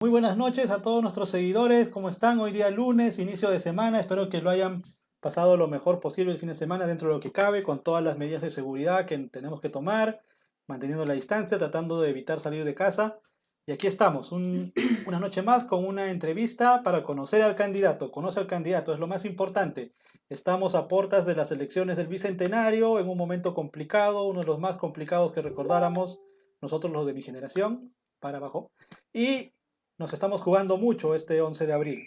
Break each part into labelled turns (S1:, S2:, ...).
S1: Muy buenas noches a todos nuestros seguidores. ¿Cómo están? Hoy día lunes, inicio de semana. Espero que lo hayan pasado lo mejor posible el fin de semana dentro de lo que cabe, con todas las medidas de seguridad que tenemos que tomar, manteniendo la distancia, tratando de evitar salir de casa. Y aquí estamos, una noche más con una entrevista para conocer al candidato. Conoce al candidato, es lo más importante. Estamos a puertas de las elecciones del Bicentenario, en un momento complicado, uno de los más complicados que recordáramos nosotros los de mi generación, para abajo. Y nos estamos jugando mucho este 11 de abril.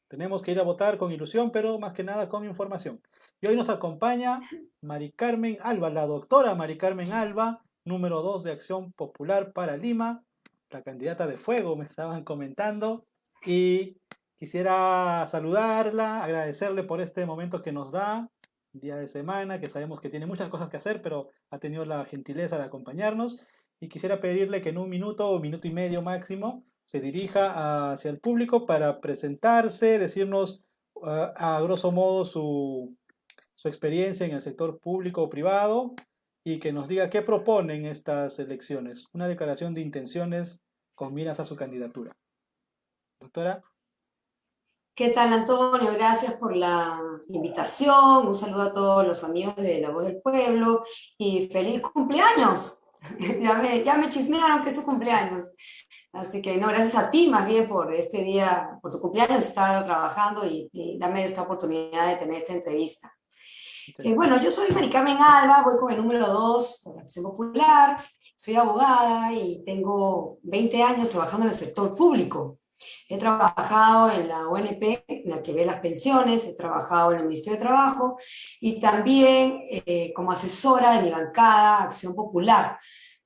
S1: Tenemos que ir a votar con ilusión, pero más que nada con información. Y hoy nos acompaña Mari Carmen Alba, la doctora Mari Carmen Alba, número 2 de Acción Popular para Lima, la candidata de fuego, me estaban comentando. Y quisiera saludarla, agradecerle por este momento que nos da, día de semana, que sabemos que tiene muchas cosas que hacer, pero ha tenido la gentileza de acompañarnos. Y quisiera pedirle que en un minuto o minuto y medio máximo se dirija hacia el público para presentarse, decirnos a grosso modo su experiencia en el sector público o privado y que nos diga qué proponen estas elecciones. Una declaración de intenciones con miras a su candidatura. Doctora.
S2: ¿Qué tal, Antonio? Gracias por la invitación. Un saludo a todos los amigos de La Voz del Pueblo y feliz cumpleaños. Ya me chismearon que es tu cumpleaños. Así que no, gracias a ti más bien por este día, por tu cumpleaños, estar trabajando y darme esta oportunidad de tener esta entrevista. Bueno, yo soy Mari Carmen Alba, voy con el número 2 por la Acción Popular, soy abogada y tengo 20 años trabajando en el sector público. He trabajado en la ONP, en la que ve las pensiones, he trabajado en el Ministerio de Trabajo y también como asesora de mi bancada Acción Popular,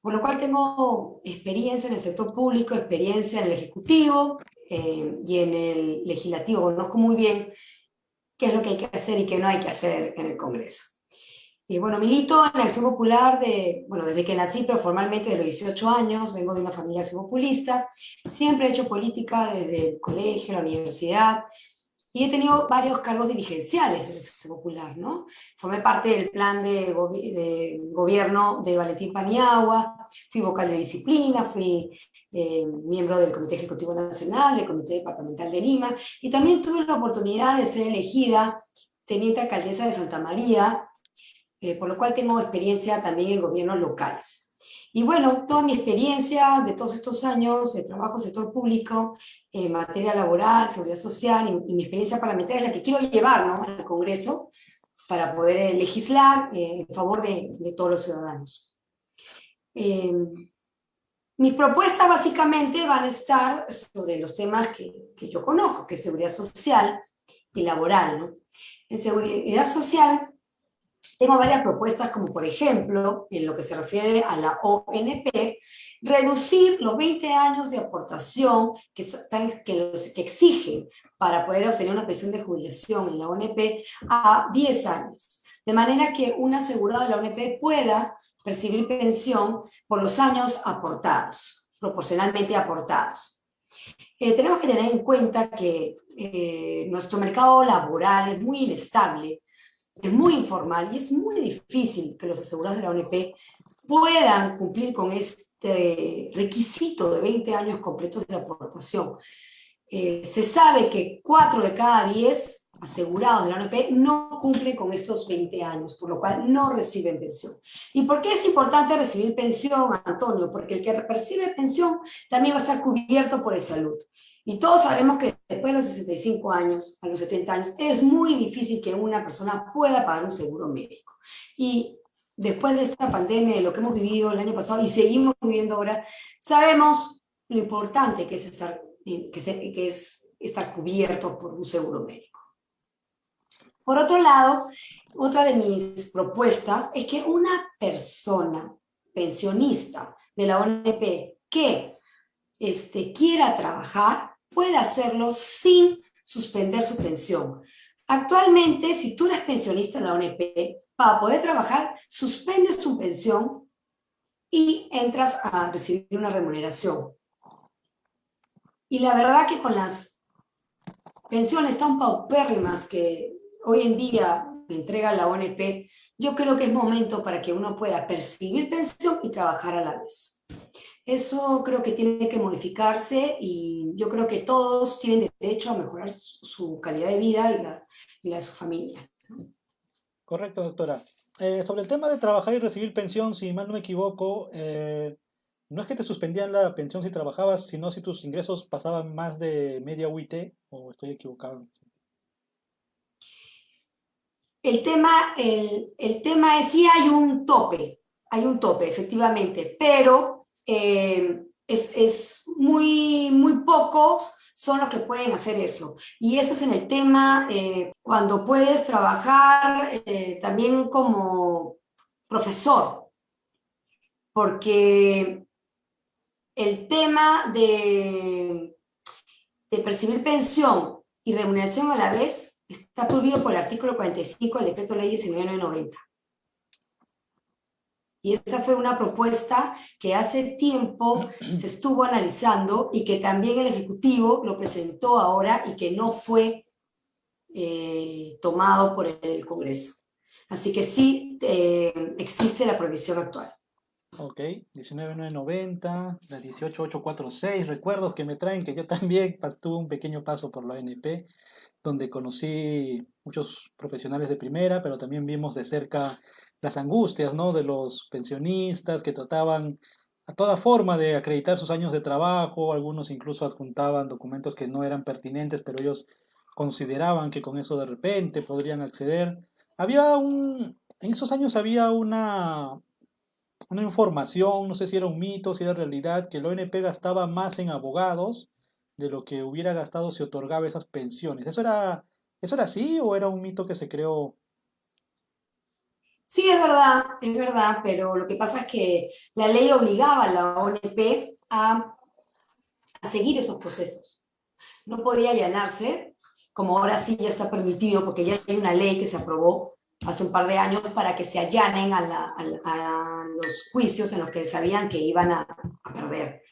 S2: por lo cual tengo experiencia en el sector público, experiencia en el Ejecutivo y en el Legislativo. Conozco muy bien qué es lo que hay que hacer y qué no hay que hacer en el Congreso. Y bueno, milito en la Acción Popular desde que nací, pero formalmente de los 18 años, vengo de una familia acción populista, siempre he hecho política desde el colegio, la universidad, y he tenido varios cargos dirigenciales en la Acción Popular, ¿no? Formé parte del plan de gobierno de Valentín Paniagua, fui vocal de disciplina, fui miembro del Comité Ejecutivo Nacional, del Comité Departamental de Lima, y también tuve la oportunidad de ser elegida teniente alcaldesa de Santa María, por lo cual tengo experiencia también en gobiernos locales. Y bueno, toda mi experiencia de todos estos años de trabajo en sector público, en materia laboral, seguridad social y mi experiencia parlamentaria es la que quiero llevar, ¿no?, al Congreso para poder legislar en favor de todos los ciudadanos. Mis propuestas básicamente van a estar sobre los temas que yo conozco, que es seguridad social y laboral, ¿no? En seguridad social tengo varias propuestas, como por ejemplo, en lo que se refiere a la ONP, reducir los 20 años de aportación que exigen para poder obtener una pensión de jubilación en la ONP a 10 años. De manera que un asegurado de la ONP pueda percibir pensión por los años aportados, proporcionalmente aportados. Tenemos que tener en cuenta que nuestro mercado laboral es muy inestable, es muy informal y es muy difícil que los asegurados de la ONP puedan cumplir con este requisito de 20 años completos de aportación. Se sabe que 4 de cada 10 asegurados de la ONP no cumplen con estos 20 años, por lo cual no reciben pensión. ¿Y por qué es importante recibir pensión, Antonio? Porque el que percibe pensión también va a estar cubierto por el salud. Y todos sabemos que después de los 65 años, a los 70 años, es muy difícil que una persona pueda pagar un seguro médico. Y después de esta pandemia, de lo que hemos vivido el año pasado y seguimos viviendo ahora, sabemos lo importante que es estar cubierto por un seguro médico. Por otro lado, otra de mis propuestas es que una persona pensionista de la ONP que quiera trabajar pueda hacerlo sin suspender su pensión. Actualmente, si tú eres pensionista en la ONP, para poder trabajar, suspendes tu pensión y entras a recibir una remuneración. Y la verdad que con las pensiones tan paupérrimas que hoy en día entrega la ONP, yo creo que es momento para que uno pueda percibir pensión y trabajar a la vez. Eso creo que tiene que modificarse y yo creo que todos tienen derecho a mejorar su calidad de vida y la de su familia.
S1: Correcto, doctora. Sobre el tema de trabajar y recibir pensión, si mal no me equivoco, no es que te suspendían la pensión si trabajabas, sino si tus ingresos pasaban más de media UIT, o estoy equivocado.
S2: El tema es, sí hay un tope, efectivamente, pero es muy pocos son los que pueden hacer eso. Y eso es en el tema cuando puedes trabajar también como profesor, porque el tema de percibir pensión y remuneración a la vez está prohibido por el artículo 45 del decreto ley 1990. Y esa fue una propuesta que hace tiempo se estuvo analizando y que también el Ejecutivo lo presentó ahora y que no fue tomado por el Congreso. Así que sí existe la prohibición actual.
S1: Ok, 19.990, la 18.846, recuerdos que me traen que yo también tuve un pequeño paso por la ONP, donde conocí muchos profesionales de primera, pero también vimos de cerca las angustias, ¿no? De los pensionistas que trataban a toda forma de acreditar sus años de trabajo, algunos incluso adjuntaban documentos que no eran pertinentes, pero ellos consideraban que con eso de repente podrían acceder. En esos años había una información, no sé si era un mito, si era realidad, que el ONP gastaba más en abogados de lo que hubiera gastado si otorgaba esas pensiones. Eso era así o era un mito que se creó?
S2: Sí, es verdad, pero lo que pasa es que la ley obligaba a la ONP a seguir esos procesos. No podía allanarse, como ahora sí ya está permitido, porque ya hay una ley que se aprobó hace un par de años para que se allanen a los juicios en los que sabían que iban a perder.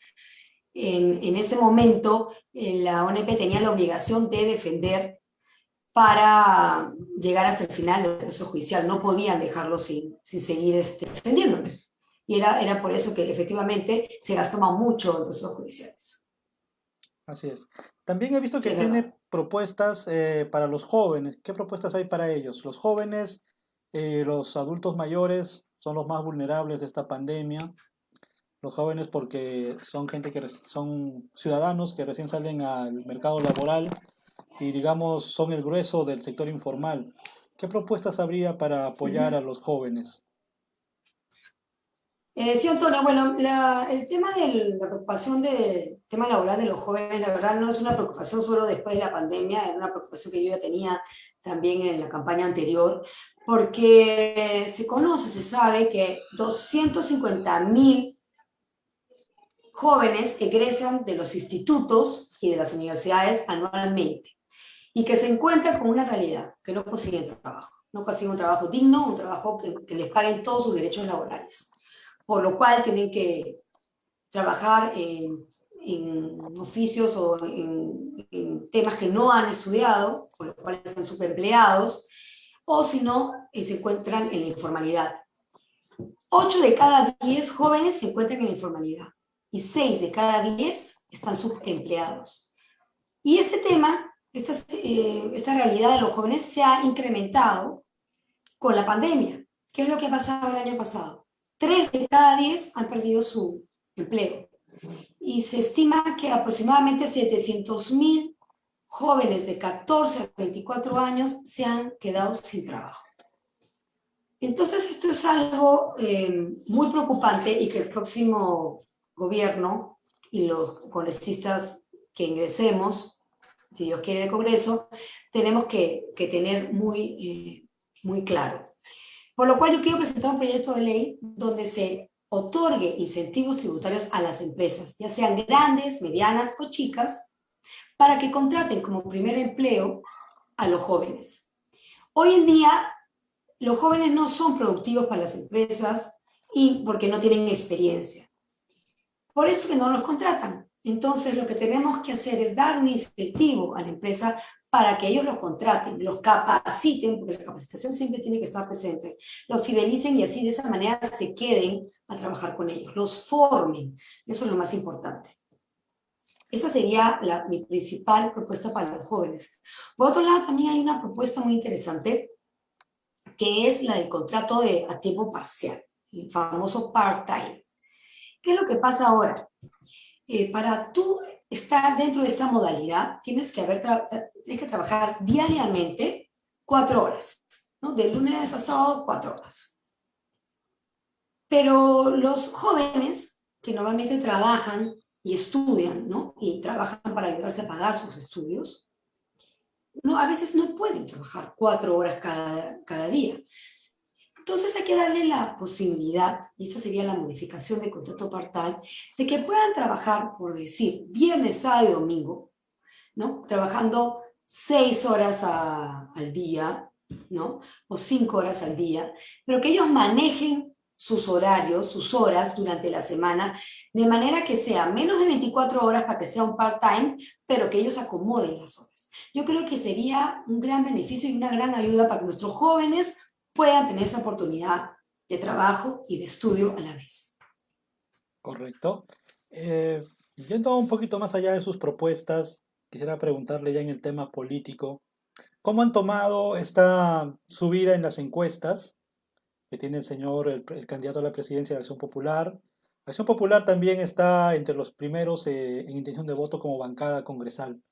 S2: En ese momento, la ONP tenía la obligación de defender para llegar hasta el final del proceso judicial. No podían dejarlo sin seguir defendiéndonos. Y era por eso que efectivamente se gastaba mucho en procesos judiciales.
S1: Así es. También he visto
S2: Sí,
S1: que
S2: es verdad.
S1: tiene propuestas para los jóvenes. ¿Qué propuestas hay para ellos? Los jóvenes, los adultos mayores son los más vulnerables de esta pandemia. Los jóvenes porque son gente son ciudadanos que recién salen al mercado laboral y digamos son el grueso del sector informal. ¿Qué propuestas habría para apoyar a los jóvenes?
S2: Sí, Antonio, bueno, el tema de la preocupación del tema laboral de los jóvenes, la verdad no es una preocupación solo después de la pandemia, era una preocupación que yo ya tenía también en la campaña anterior, porque se conoce, se sabe que 250.000 jóvenes egresan de los institutos y de las universidades anualmente y que se encuentran con una realidad, que no consiguen trabajo, no consiguen un trabajo digno, un trabajo que les paguen todos sus derechos laborales, por lo cual tienen que trabajar en oficios o en temas que no han estudiado, por lo cual están subempleados, o si no, se encuentran en la informalidad. 8 de cada 10 jóvenes se encuentran en la informalidad y 6 de cada 10 están subempleados. Y este tema, esta realidad de los jóvenes se ha incrementado con la pandemia. ¿Qué es lo que ha pasado el año pasado? 3 de cada 10 han perdido su empleo y se estima que aproximadamente 700.000 jóvenes de 14 a 24 años se han quedado sin trabajo. Entonces, esto es algo muy preocupante y que el próximo gobierno y los congresistas que ingresemos, si Dios quiere, el Congreso, tenemos que tener muy claro. Por lo cual yo quiero presentar un proyecto de ley donde se otorgue incentivos tributarios a las empresas, ya sean grandes, medianas o chicas, para que contraten como primer empleo a los jóvenes. Hoy en día los jóvenes no son productivos para las empresas y porque no tienen experiencia. Por eso que no los contratan. Entonces lo que tenemos que hacer es dar un incentivo a la empresa para que ellos los contraten, los capaciten, porque la capacitación siempre tiene que estar presente, los fidelicen y así de esa manera se queden a trabajar con ellos, los formen. Eso es lo más importante. Esa sería mi principal propuesta para los jóvenes. Por otro lado, también hay una propuesta muy interesante, que es la del contrato a tiempo parcial, el famoso part-time. ¿Qué es lo que pasa ahora? Para tú estar dentro de esta modalidad, tienes que trabajar diariamente 4 horas, ¿no? De lunes a sábado, 4 horas. Pero los jóvenes que normalmente trabajan y estudian, ¿no? Y trabajan para ayudarse a pagar sus estudios, no, a veces no pueden trabajar 4 horas cada día. Entonces hay que darle la posibilidad, y esta sería la modificación del contrato part-time, de que puedan trabajar, por decir, viernes, sábado y domingo, ¿no? Trabajando 6 horas al día, ¿no? O 5 horas al día, pero que ellos manejen sus horarios, sus horas durante la semana, de manera que sea menos de 24 horas para que sea un part-time, pero que ellos acomoden las horas. Yo creo que sería un gran beneficio y una gran ayuda para que nuestros jóvenes puedan tener esa oportunidad de trabajo y de estudio a la vez.
S1: Correcto. Yendo un poquito más allá de sus propuestas, quisiera preguntarle ya en el tema político, ¿cómo han tomado esta subida en las encuestas que tiene el señor, el candidato a la presidencia de Acción Popular? Acción Popular también está entre los primeros en intención de voto como bancada congresal.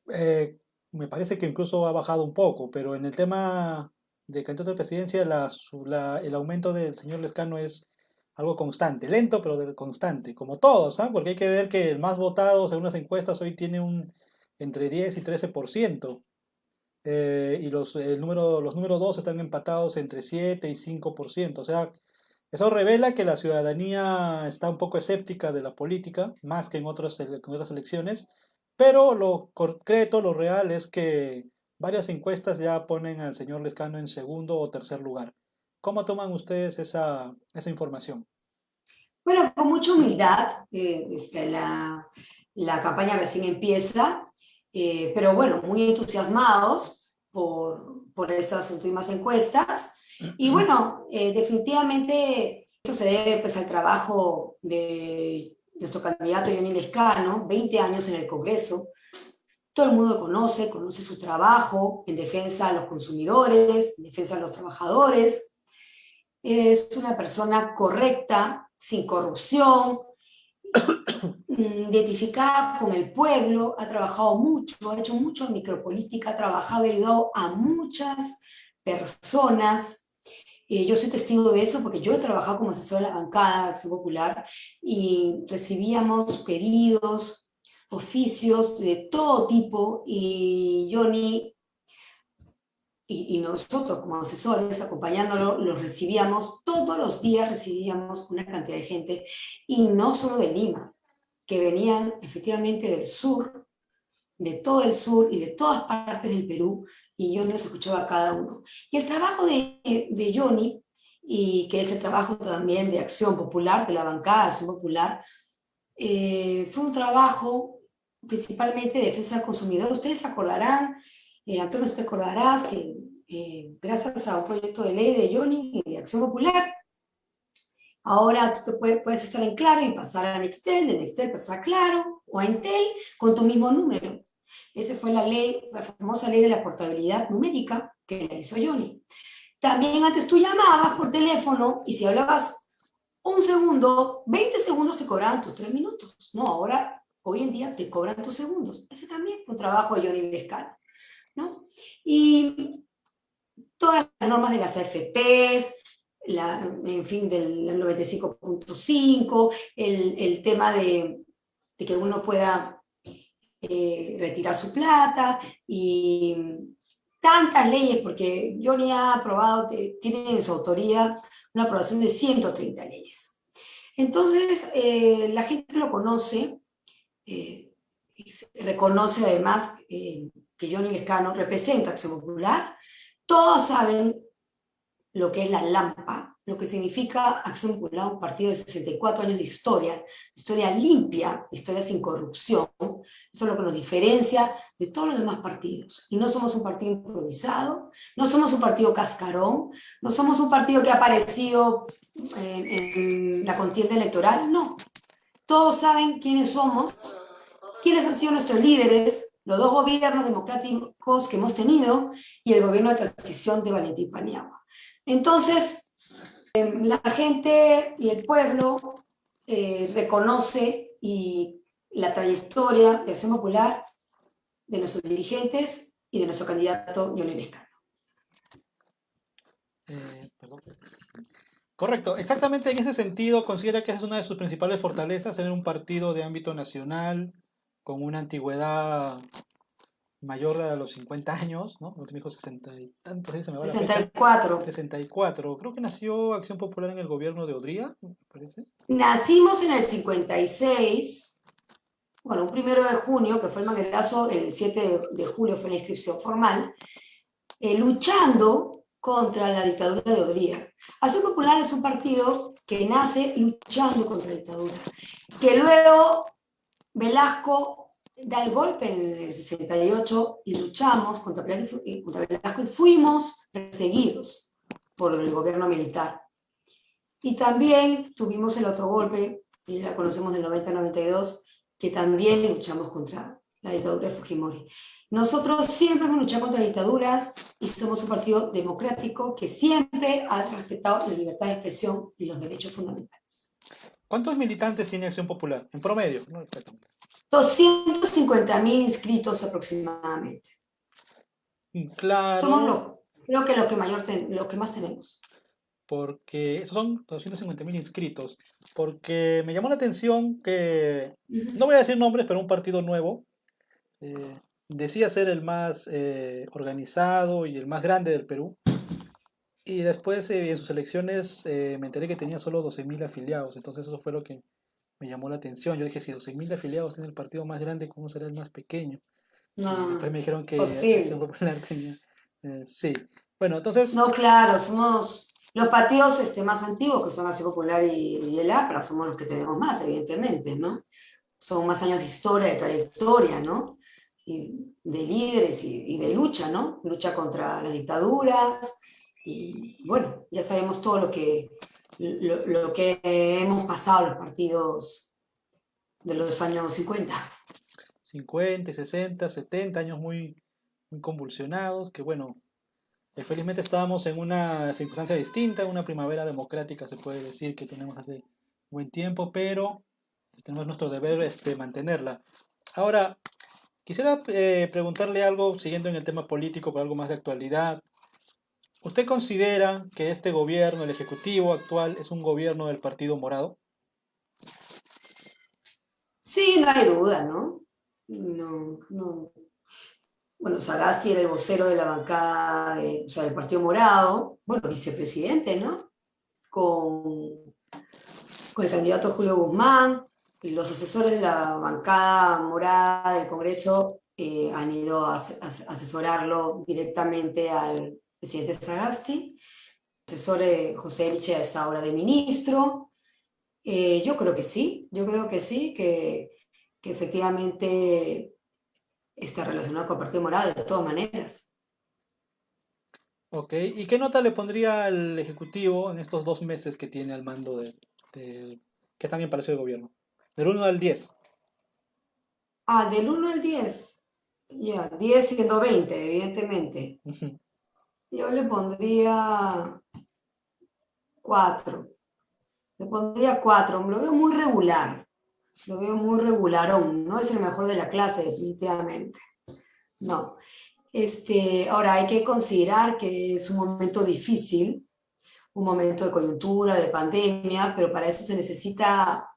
S1: Eh, Me parece que incluso ha bajado un poco, pero en el tema de candidato a la presidencia, el aumento del señor Lescano es algo constante, lento, pero constante, como todos, ¿ah? Porque hay que ver que el más votado, según las encuestas, hoy tiene entre 10 y 13%, y los números 2 están empatados entre 7 y 5%. O sea, eso revela que la ciudadanía está un poco escéptica de la política, más que en otras elecciones, pero lo concreto, lo real es que varias encuestas ya ponen al señor Lescano en segundo o tercer lugar. ¿Cómo toman ustedes esa información?
S2: Bueno, con mucha humildad, la campaña recién empieza, pero bueno, muy entusiasmados por estas últimas encuestas. Y bueno, definitivamente esto se debe pues, al trabajo de nuestro candidato Johnny Lescano, 20 años en el Congreso. Todo el mundo lo conoce su trabajo en defensa de los consumidores, en defensa de los trabajadores. Es una persona correcta, sin corrupción, identificada con el pueblo, ha trabajado mucho, ha hecho mucho en micropolítica, ha trabajado y ayudado a muchas personas. Yo soy testigo de eso porque yo he trabajado como asesor de la bancada de Acción Popular y recibíamos pedidos, oficios de todo tipo y Johnny y nosotros como asesores acompañándolo, los recibíamos, todos los días recibíamos una cantidad de gente, y no solo de Lima, que venían efectivamente del sur, de todo el sur y de todas partes del Perú, y Johnny los escuchaba a cada uno. Y el trabajo de Johnny, y que es el trabajo también de Acción Popular, de la bancada de Acción Popular, fue un trabajo principalmente de defensa del consumidor. Ustedes se acordarán, Antonio, usted acordarás que gracias a un proyecto de ley de Johnny y de Acción Popular, ahora tú puedes estar en Claro y pasar a Nextel, de Nextel pasar a Claro o a Entel con tu mismo número. Esa fue la famosa ley de la portabilidad numérica que la hizo Johnny. También antes tú llamabas por teléfono y si hablabas un segundo, 20 segundos te cobraban tus 3 minutos. No, ahora, hoy en día te cobran tus segundos. Ese también fue un trabajo de Johnny Lescano, ¿no? Y todas las normas de las AFPs, en fin, del 95.5, el tema de que uno pueda retirar su plata y tantas leyes, porque Johnny ha aprobado, tiene en su autoría una aprobación de 130 leyes. Entonces, la gente lo conoce, reconoce además que Johnny Lescano representa Acción Popular, todos saben lo que es la LAMPA, lo que significa Acción Popular, un partido de 64 años de historia limpia, historia sin corrupción. Eso es lo que nos diferencia de todos los demás partidos. Y no somos un partido improvisado, no somos un partido cascarón, no somos un partido que ha aparecido en la contienda electoral, no. Todos saben quiénes somos, quiénes han sido nuestros líderes, los dos gobiernos democráticos que hemos tenido y el gobierno de transición de Valentín Paniagua. Entonces, la gente y el pueblo reconoce y la trayectoria de Acción Popular de nuestros dirigentes y de nuestro candidato Leonel Escano.
S1: Perdón. Correcto, exactamente en ese sentido, considera que esa es una de sus principales fortalezas, tener un partido de ámbito nacional con una antigüedad mayor de los 50 años, ¿no? Usted me dijo 60 y tantos, ahí se me va la fecha.
S2: 64.
S1: 64. Creo que nació Acción Popular en el gobierno de Odría, me parece.
S2: Nacimos en el 56, bueno, un 1 de junio, que fue el manguerazo, el 7 de julio fue la inscripción formal, luchando contra la dictadura de Odría. Acción Popular es un partido que nace luchando contra la dictadura, que luego Velasco da el golpe en el 68 y luchamos contra Velasco y fuimos perseguidos por el gobierno militar. Y también tuvimos el otro golpe, y la conocemos del 90-92, que también luchamos contra la dictadura de Fujimori. Nosotros siempre hemos luchado contra dictaduras y somos un partido democrático que siempre ha respetado la libertad de expresión y los derechos fundamentales.
S1: ¿Cuántos militantes tiene Acción Popular? En promedio, ¿no? Exactamente.
S2: 250.000 inscritos aproximadamente.
S1: Claro.
S2: Somos creo que lo que más tenemos.
S1: Porque esos son 250.000 inscritos. Porque me llamó la atención que, no voy a decir nombres, pero un partido nuevo decía ser el más organizado y el más grande del Perú. Y después en sus elecciones me enteré que tenía solo 12.000 afiliados. Entonces eso fue lo que me llamó la atención. Yo dije, si 12.000 afiliados tiene el partido más grande, ¿cómo será el más pequeño?
S2: No,
S1: Y después me dijeron que
S2: posible.
S1: Acción Popular tenía... sí. Bueno, entonces...
S2: No, claro, somos los partidos más antiguos, que son Acción Popular y el APRA, somos los que tenemos más, evidentemente, ¿no? Son más años de historia, de trayectoria, ¿no? Y de líderes y de lucha, ¿no? Lucha contra las dictaduras. Y bueno, ya sabemos todo lo que hemos pasado los partidos de los años 50.
S1: 50, 60, 70 años muy convulsionados, que bueno, felizmente estábamos en una circunstancia distinta, una primavera democrática se puede decir que tenemos hace buen tiempo, pero tenemos nuestro deber mantenerla. Ahora, quisiera preguntarle algo, siguiendo en el tema político, pero algo más de actualidad. ¿Usted considera que este gobierno, el ejecutivo actual, es un gobierno del Partido Morado?
S2: Sí, no hay duda, ¿no? No. Bueno, Sagasti era el vocero de la bancada, o sea, del Partido Morado, bueno, vicepresidente, ¿no? Con el candidato Julio Guzmán, y los asesores de la bancada morada del Congreso han ido a asesorarlo directamente al presidente Sagasti. El asesor José Eliche está ahora de ministro. Yo creo que sí, que efectivamente está relacionado con el Partido Morado de todas maneras.
S1: Ok, ¿y qué nota le pondría al Ejecutivo en estos 2 meses que tiene al mando que están en Palacio de Gobierno? Del 1 al 10.
S2: Del 1 al 10. Ya, 10 siendo 20, evidentemente. Yo le pondría 4. Le pondría 4. Lo veo muy regular. Lo veo muy regularón. No es el mejor de la clase, definitivamente. No. Ahora hay que considerar que es un momento difícil, un momento de coyuntura, de pandemia, pero para eso se necesita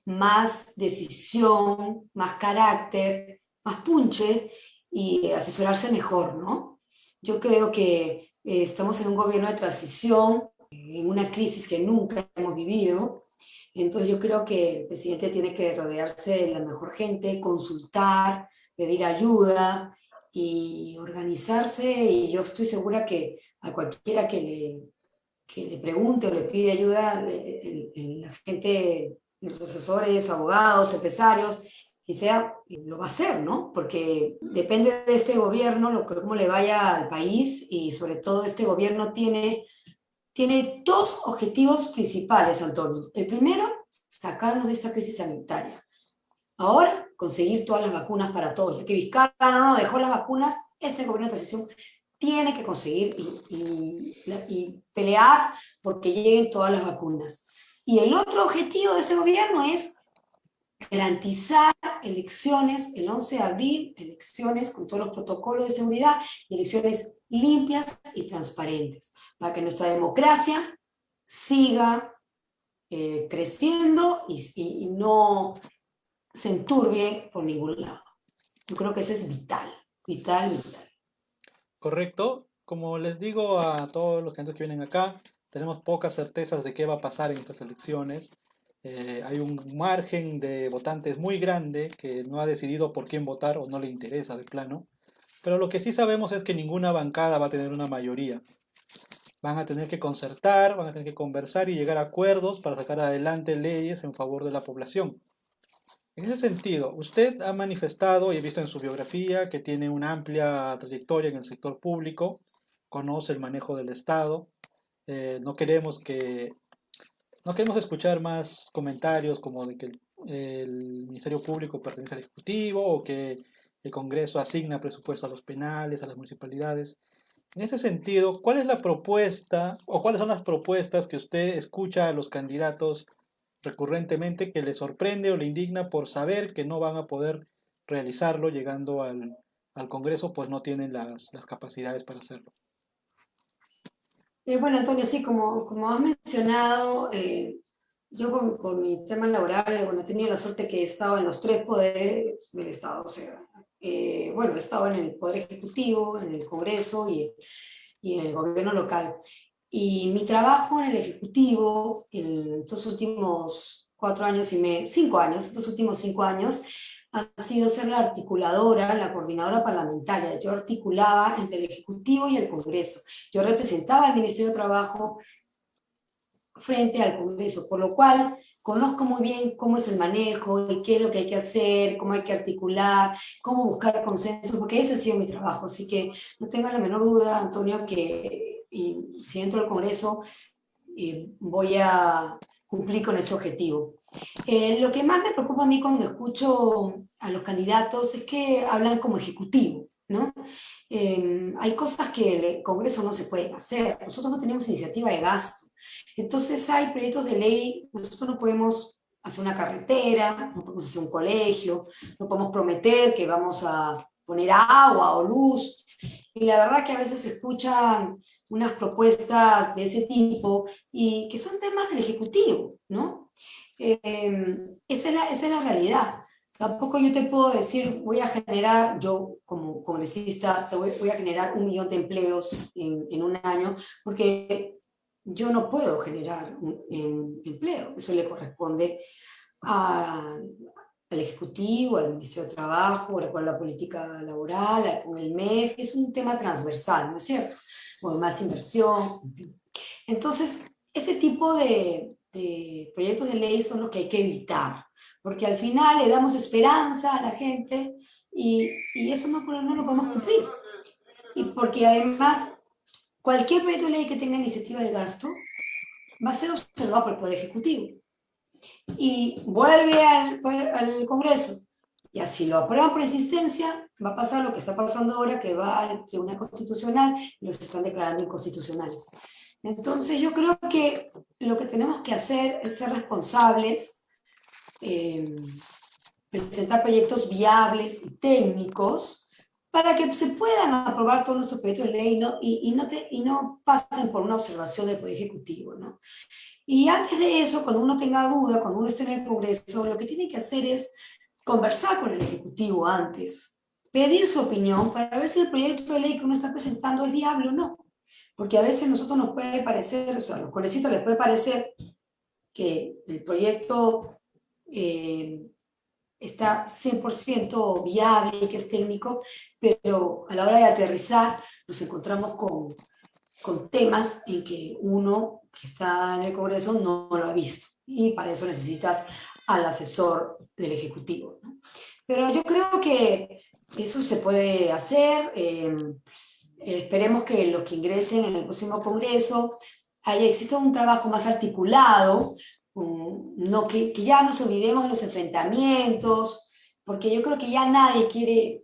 S2: más decisión, más carácter, más punche y asesorarse mejor, ¿no? Yo creo que estamos en un gobierno de transición, en una crisis que nunca hemos vivido. Entonces yo creo que el presidente tiene que rodearse de la mejor gente, consultar, pedir ayuda y organizarse, y yo estoy segura que a cualquiera que le pregunte o le pide ayuda, la gente, los asesores, abogados, empresarios, que sea, lo va a hacer, ¿no? Porque depende de este gobierno, cómo le vaya al país, y sobre todo este gobierno tiene dos objetivos principales, Antonio. El primero, sacarnos de esta crisis sanitaria. Ahora, conseguir todas las vacunas para todos. Ya que Vizcarra no dejó las vacunas, este gobierno de transición tiene que conseguir y pelear porque lleguen todas las vacunas. Y el otro objetivo de este gobierno es garantizar elecciones el 11 de abril, elecciones con todos los protocolos de seguridad, y elecciones limpias y transparentes, para que nuestra democracia siga creciendo y no se enturbie por ningún lado. Yo creo que eso es vital, vital, vital.
S1: Correcto. Como les digo a todos los candidatos que vienen acá, tenemos pocas certezas de qué va a pasar en estas elecciones. Hay un margen de votantes muy grande que no ha decidido por quién votar o no le interesa de plano. Pero lo que sí sabemos es que ninguna bancada va a tener una mayoría. Van a tener que concertar, van a tener que conversar y llegar a acuerdos para sacar adelante leyes en favor de la población. En ese sentido, usted ha manifestado y he visto en su biografía que tiene una amplia trayectoria en el sector público, conoce el manejo del Estado. No queremos no queremos escuchar más comentarios como de que el Ministerio Público pertenece al Ejecutivo o que el Congreso asigna presupuesto a los penales, a las municipalidades. En ese sentido, ¿cuál es la propuesta o cuáles son las propuestas que usted escucha a los candidatos recurrentemente que le sorprende o le indigna por saber que no van a poder realizarlo llegando al Congreso, pues no tienen las capacidades para hacerlo?
S2: Bueno, Antonio, sí, como has mencionado, yo con mi tema laboral, bueno, he tenido la suerte que he estado en los tres poderes del Estado, o sea, bueno, he estado en el Poder Ejecutivo, en el Congreso y en el gobierno local. Y mi trabajo en el Ejecutivo, en estos últimos 4 años y medio, 5 años, estos últimos 5 años, ha sido ser la articuladora, la coordinadora parlamentaria. Yo articulaba entre el Ejecutivo y el Congreso. Yo representaba al Ministerio de Trabajo frente al Congreso, por lo cual conozco muy bien cómo es el manejo y qué es lo que hay que hacer, cómo hay que articular, cómo buscar consensos, porque ese ha sido mi trabajo. Así que no tenga la menor duda, Antonio, que si entro al Congreso voy a cumplir con ese objetivo. Lo que más me preocupa a mí cuando escucho a los candidatos es que hablan como ejecutivo, ¿no? Hay cosas que el Congreso no se puede hacer. Nosotros no tenemos iniciativa de gasto. Entonces hay proyectos de ley, nosotros no podemos hacer una carretera, no podemos hacer un colegio, no podemos prometer que vamos a poner agua o luz. Y la verdad que a veces se escuchan unas propuestas de ese tipo y que son temas del Ejecutivo, ¿no? Esa es la realidad. Tampoco yo te puedo decir, voy a generar, yo como congresista, voy a generar 1 millón de empleos en un año, porque yo no puedo generar un empleo. Eso le corresponde a, al Ejecutivo, al Ministerio de Trabajo, a la política laboral, con el MEF. Es un tema transversal, ¿no es cierto? O más inversión. Entonces, ese tipo de proyectos de ley son los que hay que evitar, porque al final le damos esperanza a la gente y eso no lo podemos cumplir. Y porque además, cualquier proyecto de ley que tenga iniciativa de gasto va a ser observado por el Poder Ejecutivo y vuelve al Congreso. Y así lo aprueban por insistencia, va a pasar lo que está pasando ahora, que va al Tribunal Constitucional y los están declarando inconstitucionales. Entonces yo creo que lo que tenemos que hacer es ser responsables, presentar proyectos viables y técnicos para que se puedan aprobar todos nuestros proyectos de ley, ¿no? Y no pasen por una observación del Poder Ejecutivo, ¿no? Y antes de eso, cuando uno tenga duda, cuando uno esté en el Congreso, lo que tiene que hacer es conversar con el Ejecutivo antes, pedir su opinión para ver si el proyecto de ley que uno está presentando es viable o no. Porque a veces a nosotros nos puede parecer, o sea, a los congresistas les puede parecer que el proyecto está 100% viable y que es técnico, pero a la hora de aterrizar nos encontramos con temas en que uno que está en el Congreso no lo ha visto y para eso necesitas al asesor del Ejecutivo, ¿no? Pero yo creo que eso se puede hacer. Esperemos que los que ingresen en el próximo Congreso exista un trabajo más articulado, no, que ya nos olvidemos de los enfrentamientos, porque yo creo que ya nadie quiere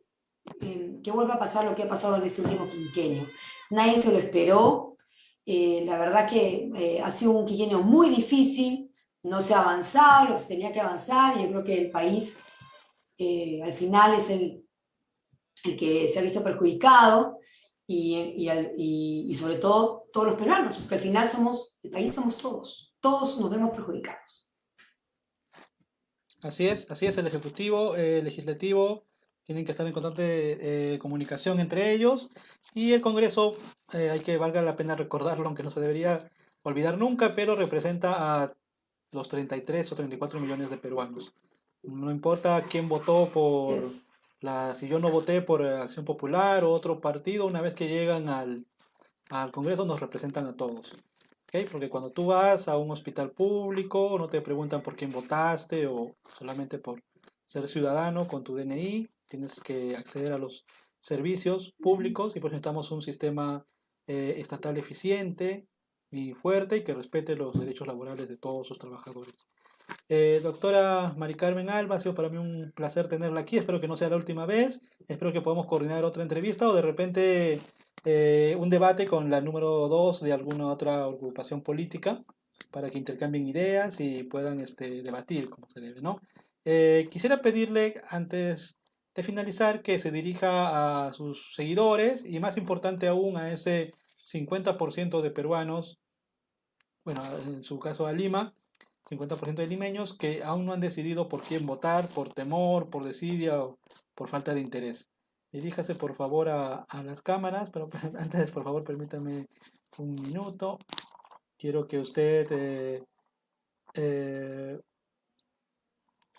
S2: que vuelva a pasar lo que ha pasado en este último quinquenio. Nadie se lo esperó. La verdad que ha sido un quinquenio muy difícil, no se ha avanzado lo que se tenía que avanzar, y yo creo que el país al final es el que se ha visto perjudicado y sobre todo todos los peruanos, porque al final el país somos todos nos vemos perjudicados.
S1: Así es, el Ejecutivo, el Legislativo tienen que estar en constante comunicación entre ellos y el Congreso, hay que valga la pena recordarlo, aunque no se debería olvidar nunca, pero representa a los 33 o 34 millones de peruanos. No importa quién votó si yo no voté por Acción Popular o otro partido, una vez que llegan al Congreso nos representan a todos. ¿Ok? Porque cuando tú vas a un hospital público, no te preguntan por quién votaste o solamente por ser ciudadano con tu DNI, tienes que acceder a los servicios públicos y presentamos un sistema estatal eficiente y fuerte y que respete los derechos laborales de todos sus trabajadores. Doctora Mari Carmen Alba, ha sido para mí un placer tenerla aquí. Espero que no sea la última vez. Espero que podamos coordinar otra entrevista o de repente un debate con la número 2 de alguna otra agrupación política para que intercambien ideas y puedan debatir como se debe, ¿no? Quisiera pedirle antes de finalizar que se dirija a sus seguidores y más importante aún a ese 50% de peruanos, bueno, en su caso a Lima, 50% de limeños que aún no han decidido por quién votar, por temor, por desidia o por falta de interés. Diríjase por favor a las cámaras, pero antes por favor permítame un minuto. Quiero que usted, eh,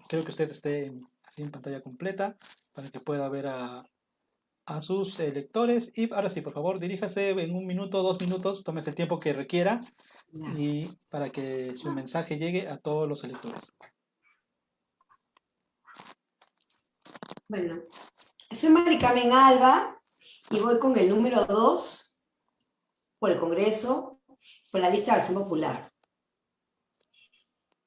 S1: quiero que usted esté así en pantalla completa para que pueda ver a sus lectores. Y ahora sí, por favor, diríjase en un minuto, 2 minutos, tómese el tiempo que requiera
S2: Ya.
S1: y para que su mensaje llegue a todos los electores.
S2: Bueno, soy Mari Carmen Alba y voy con el número 2 por el Congreso, por la lista de Acción Popular.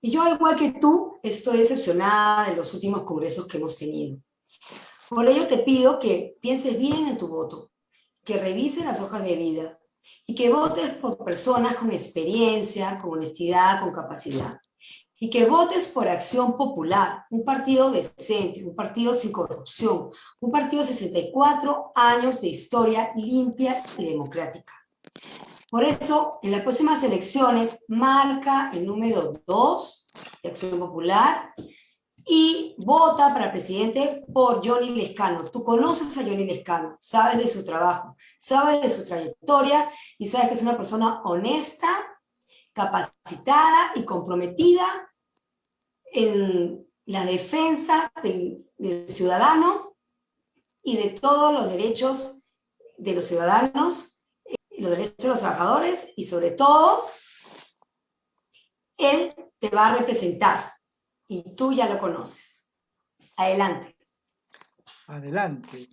S2: Y yo, igual que tú, estoy decepcionada de los últimos congresos que hemos tenido. Por ello te pido que pienses bien en tu voto, que revises las hojas de vida y que votes por personas con experiencia, con honestidad, con capacidad. Y que votes por Acción Popular, un partido decente, un partido sin corrupción, un partido de 64 años de historia limpia y democrática. Por eso, en las próximas elecciones, marca el número 2 de Acción Popular y vota para presidente por Johnny Lescano. Tú conoces a Johnny Lescano, sabes de su trabajo, sabes de su trayectoria y sabes que es una persona honesta, capacitada y comprometida en la defensa del ciudadano y de todos los derechos de los ciudadanos, los derechos de los trabajadores y sobre todo, él te va a representar y tú ya lo conoces. Adelante.
S1: Adelante.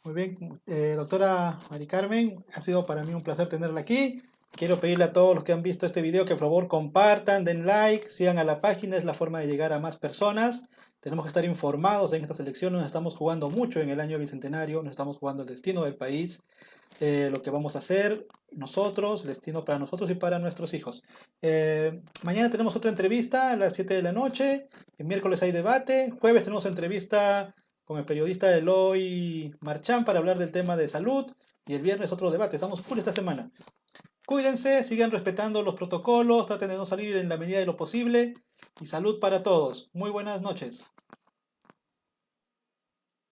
S1: Muy bien, doctora Mari Carmen, ha sido para mí un placer tenerla aquí. Quiero pedirle a todos los que han visto este video que por favor compartan, den like, sigan a la página, es la forma de llegar a más personas. Tenemos que estar informados en estas elecciones, nos estamos jugando mucho en el año bicentenario, nos estamos jugando el destino del país, lo que vamos a hacer nosotros, el destino para nosotros y para nuestros hijos. Mañana tenemos otra entrevista a las 7 de la noche, el miércoles hay debate, jueves tenemos entrevista con el periodista Eloy Marchán para hablar del tema de salud y el viernes otro debate, estamos full esta semana. Cuídense, sigan respetando los protocolos, traten de no salir en la medida de lo posible y salud para todos. Muy buenas noches.